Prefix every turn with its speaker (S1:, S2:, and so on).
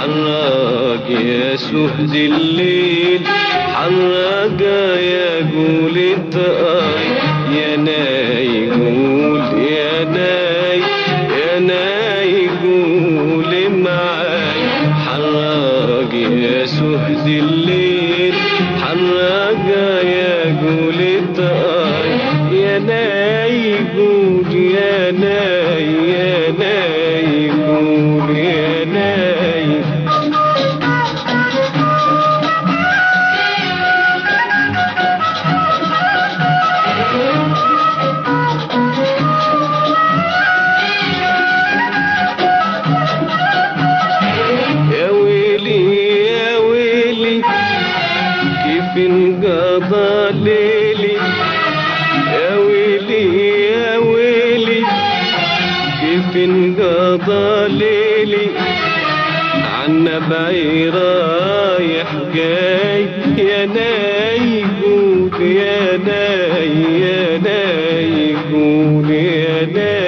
S1: حراق يا سهد الليل، حراق يا قول الطاي، يا ناي قول يا ناي، يا ناي قول معاي. حراق يا سهد الليل، حراق يا قول الطاي، يا ناي قول يا ناي، يا ناي قول يا ناي. يا ويلي يا ويلي كيف انقضى ليلي، يا ويلي يا ويلي كيف انقضى ليلي، عنا بعير رايح جاي، يا ناي قول يا ناي، يا ناي قول يا ناي.